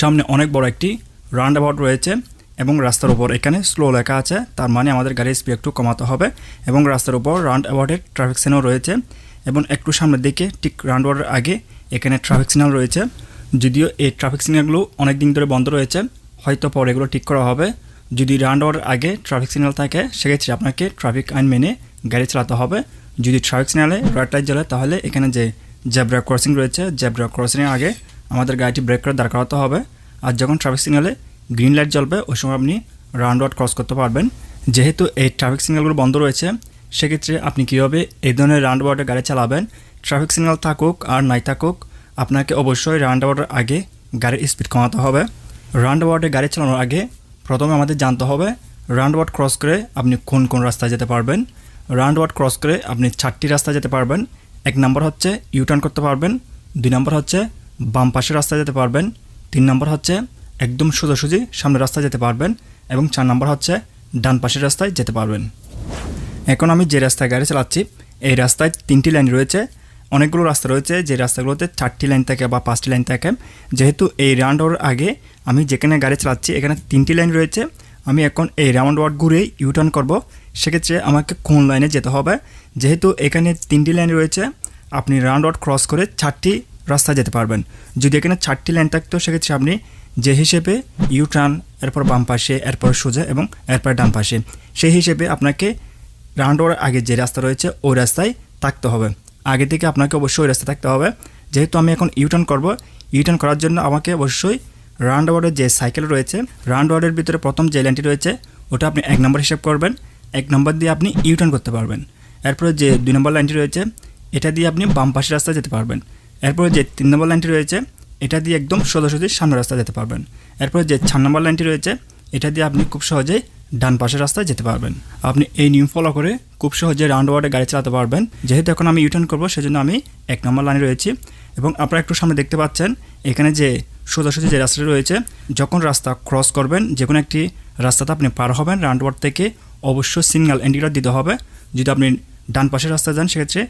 সামনে অনেক বড় একটি রাউন্ড অ্যাবাউট রয়েছে এবং রাস্তার উপর এখানে স্লো লেখা আছে, তার মানে আমাদের গাড়ির স্পিড একটু কমাতে হবে। এবং রাস্তার উপর রাউন্ড অ্যাবাউটের ট্রাফিক সিগন্যাল রয়েছে এবং একটু সামনের দিকে ঠিক রাউন্ড অ্যাবাউটের আগে এখানে ট্রাফিক সিগন্যাল রয়েছে। যদিও এই ট্রাফিক সিগন্যালগুলো অনেক দিন ধরে বন্ধ রয়েছে, হয়তো পরে এগুলো ঠিক করা হবে। যদি রাউন্ড অ্যাবাউটের আগে ট্রাফিক সিগন্যাল থাকে সেক্ষেত্রে আপনাকে ট্রাফিক আইন মেনে গাড়ি চালাতে হবে। যদি ট্রাফিক সিগন্যালে রেড লাইট জ্বলে তাহলে এখানে যে জেব্রা ক্রসিং রয়েছে, জেব্রা ক্রসিংয়ের আগে আমাদের গাড়িটি ব্রেক করে দাঁড় করাতে হবে। আর যখন ট্রাফিক সিগন্যালে গ্রিন লাইট জ্বলবে ওই সময় আপনি রাউন্ড অ্যাবাউট ক্রস করতে পারবেন। যেহেতু এই ট্রাফিক সিগন্যালগুলো বন্ধ রয়েছে সেক্ষেত্রে আপনি কীভাবে এই ধরনের রাউন্ড অ্যাবাউটে গাড়ি চালাবেন, ট্রাফিক সিগন্যাল থাকুক আর নাই থাকুক আপনাকে অবশ্যই রাউন্ড অ্যাবাউটের আগে গাড়ির স্পিড কমাতে হবে। রাউন্ড অ্যাবাউটে গাড়ি চালানোর আগে প্রথমে আমাদের জানতে হবে রাউন্ড অ্যাবাউট ক্রস করে আপনি কোন কোন রাস্তায় যেতে পারবেন। রাউন্ড অ্যাবাউট ক্রস করে আপনি 4টি রাস্তায় যেতে পারবেন। 1 নম্বর হচ্ছে ইউটার্ন করতে পারবেন, 2 নম্বর হচ্ছে বাম পাশের রাস্তায় যেতে পারবেন, 3 নম্বর হচ্ছে একদম সোজাসুজি সামনের রাস্তায় যেতে পারবেন এবং 4 নম্বর হচ্ছে ডান পাশের রাস্তায় যেতে পারবেন। এখন আমি যে রাস্তায় গাড়ি চালাচ্ছি এই রাস্তায় 3টি লাইন রয়েছে। অনেকগুলো রাস্তা রয়েছে যে রাস্তাগুলোতে 4টি লাইন থাকে বা 5টি লাইন থাকে। যেহেতু এই রাউন্ড অ্যাবাউটের আগে আমি যেখানে গাড়ি চালাচ্ছি এখানে 3টি লাইন রয়েছে, আমি এখন এই রাউন্ড অ্যাবাউট ঘুরে ইউটার্ন করব। সেক্ষেত্রে আমাকে কোন লাইনে যেতে হবে, যেহেতু এখানে 3টি লাইন রয়েছে আপনি রাউন্ড অ্যাবাউট ক্রস করে 4টি রাস্তায় যেতে পারবেন। যদি এখানে 4টি লাইন থাকতো সেক্ষেত্রে আপনি যে হিসেবে ইউটার্ন, এরপর বাম পাশে, এরপর সোজা এবং এরপর ডান পাশে, সেই হিসেবে আপনাকে রাউন্ড অ্যাবাউটের আগে যে রাস্তা রয়েছে ওই রাস্তায় থাকতে হবে। আগে থেকে আপনাকে অবশ্যই ওই রাস্তায় থাকতে হবে। যেহেতু আমি এখন ইউটার্ন করব, ইউটার্ন করার জন্য আমাকে অবশ্যই রাউন্ড অ্যাবাউটের যে সাইকেল রয়েছে রাউন্ড অ্যাবাউটের ভিতরে প্রথম যে লাইনটি রয়েছে ওটা আপনি 1 নম্বর হিসাব করবেন। 1 নম্বর দিয়ে আপনি ইউটার্ন করতে পারবেন। এরপরে যে 2 নম্বর লাইনটি রয়েছে এটা দিয়ে আপনি বাম পাশের রাস্তায় যেতে পারবেন। এরপরে যে 3 নম্বর লাইনটি রয়েছে এটা দিয়ে একদম সোজাসুজি সামনের রাস্তায় যেতে পারবেন। এরপরে যে 4 নম্বর লাইনটি রয়েছে এটা দিয়ে আপনি খুব সহজেই ডান পাশের রাস্তায় যেতে পারবেন। আপনি এই নিয়ম ফলো করে খুব সহজে রাউন্ড অ্যাবাউটে গাড়ি চালাতে পারবেন। যেহেতু এখন আমি ইউটার্ন করব সেজন্য আমি 1 নম্বর লাইনে রয়েছি এবং আপনারা একটু সামনে দেখতে পাচ্ছেন এখানে যে সোজাসুজি যে রাস্তাটি রয়েছে, যখন রাস্তা ক্রস করবেন যে কোনো একটি রাস্তাতে আপনি পার হবেন রাউন্ড অ্যাবাউট থেকে অবশ্যই সিগন্যাল ইন্ডিকেটর দিতে হবে। যদি আপনি ডান পাশের রাস্তায় যান সেক্ষেত্রে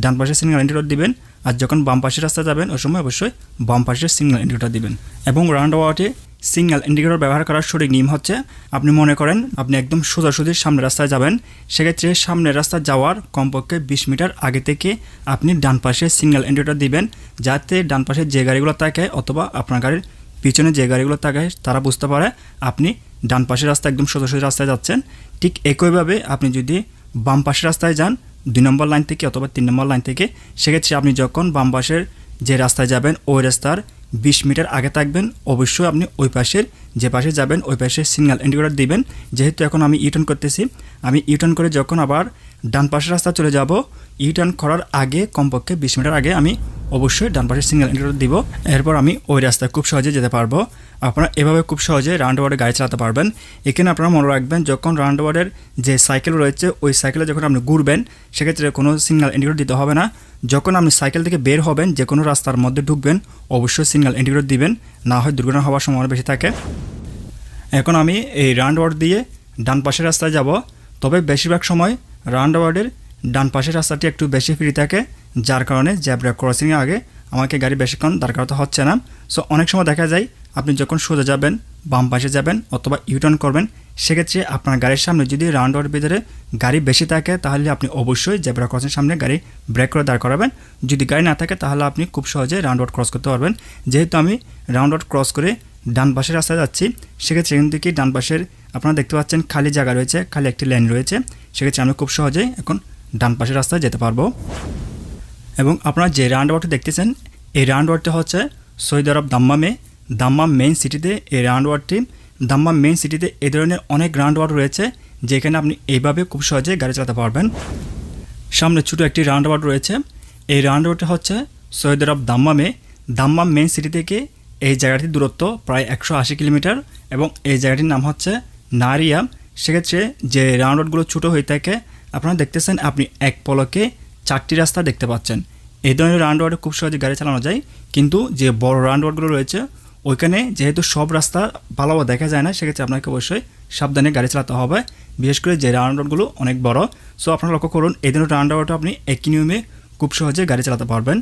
ডান পাশের সিগন্যাল ইন্ডিকেটর দিবেন, আর যখন বাম পাশের রাস্তায় যাবেন ওই সময় অবশ্যই বাম পাশের সিগন্যাল ইন্ডিকেটর দিবেন। এবং রাউন্ড অ্যাবাউটে সিগন্যাল ইন্ডিকেটর ব্যবহার করার সঠিক নিয়ম হচ্ছে আপনি মনে করেন আপনি একদম সোজাসুজি সামনের রাস্তায় যাবেন, সেক্ষেত্রে সামনের রাস্তায় যাওয়ার কমপক্ষে 20 মিটার আগে থেকে আপনি ডান পাশে সিগন্যাল ইন্ডিকেটর দিবেন, যাতে ডান পাশে যে গাড়িগুলো থাকে অথবা আপনার গাড়ির পিছনে যে গাড়িগুলো থাকে তারা বুঝতে পারে আপনি ডান পাশের রাস্তায় একদম সোজাসুজি রাস্তায় যাচ্ছেন। ঠিক একইভাবে আপনি যদি বাম পাশের রাস্তায় যান 2 নম্বর লাইন থেকে অথবা 3 নম্বর লাইন থেকে, সেক্ষেত্রে আপনি যখন বাম পাশের যে রাস্তায় যাবেন ওই রাস্তার 20 মিটার আগে থাকবেন, অবশ্যই আপনি ওই পাশের যে পাশে যাবেন ওই পাশে সিগন্যাল ইন্ডিকেটর দিবেন। যেহেতু এখন আমি ইউটার্ন করতেছি, আমি ইউটার্ন করে যখন আবার ডান পাশের রাস্তা চলে যাব ইউটার্ন করার আগে কমপক্ষে 20 মিটার আগে আমি অবশ্যই ডান পাশের সিগন্যাল ইন্ডিকেটর দিব। এরপর আমি ওই রাস্তায় খুব সহজে যেতে পারবো। আপনারা এভাবে খুব সহজে রাউন্ড অ্যাবাউটে গাড়ি চালাতে পারবেন। এখানে আপনারা মনে রাখবেন যখন রাউন্ড অ্যাবাউটের যে সাইকেল রয়েছে ওই সাইকেলে যখন আপনি ঘুরবেন সেক্ষেত্রে কোনো সিগন্যাল ইন্ডিকেটর দিতে হবে না। যখন আপনি সাইকেল থেকে বের হবেন যে কোনো রাস্তার মধ্যে ঢুকবেন অবশ্যই সিগন্যাল ইন্ডিকেটর দিবেন, না হয় দুর্ঘটনা হওয়ার সম্ভাবনা বেশি থাকে। এখন আমি এই রাউন্ড অ্যাবাউট দিয়ে ডান পাশের রাস্তায় যাব, তবে বেশিরভাগ সময় রাউন্ড অ্যাবাউটের ডান পাশের রাস্তাটি একটু বেশি ফ্রি থাকে, যার কারণে জেব্রা ক্রসিংয়ের আগে আমাকে গাড়ি বেশিক্ষণ দাঁড় করাতে হচ্ছে না। সো অনেক সময় দেখা যায় আপনি যখন সোজা যাবেন, বাম পাশে যাবেন অথবা ইউটার্ন করবেন, সেক্ষেত্রে আপনার গাড়ির সামনে যদি রাউন্ড অ্যাবাউটের ভিতরে গাড়ি বেশি থাকে তাহলে আপনি অবশ্যই জেব্রা ক্রসিংয়ের সামনে গাড়ি ব্রেক করে দাঁড় করাবেন। যদি গাড়ি না থাকে তাহলে আপনি খুব সহজে রাউন্ড অ্যাবাউট ক্রস করতে পারবেন। যেহেতু আমি রাউন্ড অ্যাবাউট ক্রস করে ডান পাশের রাস্তায় যাচ্ছি সেক্ষেত্রে এখান থেকে ডান পাশের আপনারা দেখতে পাচ্ছেন খালি জায়গা রয়েছে, খালি একটি লাইন রয়েছে, সেক্ষেত্রে আমি খুব সহজেই এখন ডান পাশের রাস্তায় যেতে পারবো। এবং আপনারা যে রাউন্ড অ্যাবাউটটি দেখতেছেন এই রাউন্ড অ্যাবাউটটি হচ্ছে সৌদি আরব দাম্মাম মেইন সিটিতে এই রাউন্ড অ্যাবাউটটি। দাম্মাম মেইন সিটিতে এই ধরনের অনেক রাউন্ড অ্যাবাউট রয়েছে যেখানে আপনি এইভাবে খুব সহজে গাড়ি চালাতে পারবেন। সামনে ছোটো একটি রাউন্ড অ্যাবাউট রয়েছে, এই রাউন্ড অ্যাবাউটটি হচ্ছে সৌদি আরব দাম্মাম মেইন সিটি থেকে এই জায়গাটির দূরত্ব প্রায় 180 কিলোমিটার এবং এই জায়গাটির নাম হচ্ছে নারিয়া। সেক্ষেত্রে যে রাউন্ড অ্যাবাউটগুলো ছোটো হয়ে থাকে আপনারা দেখতেছেন আপনি এক পলকে 4টি রাস্তা দেখতে পাচ্ছেন। এই ধরনের রাউন্ড অ্যাবাউটে খুব সহজে গাড়ি চালানো যায়, কিন্তু যে বড় রাউন্ড অ্যাবাউটগুলো রয়েছে ওইখানে যেহেতু সব রাস্তা ভালোভাবে দেখা যায় না সেক্ষেত্রে আপনাকে অবশ্যই সাবধানে গাড়ি চালাতে হবে, বিশেষ করে যে রাউন্ড অ্যাবাউটগুলো অনেক বড়। সো আপনারা লক্ষ্য করুন এই ধরনের রাউন্ড অ্যাবাউটে আপনি একই নিয়মে খুব সহজে গাড়ি চালাতে পারবেন।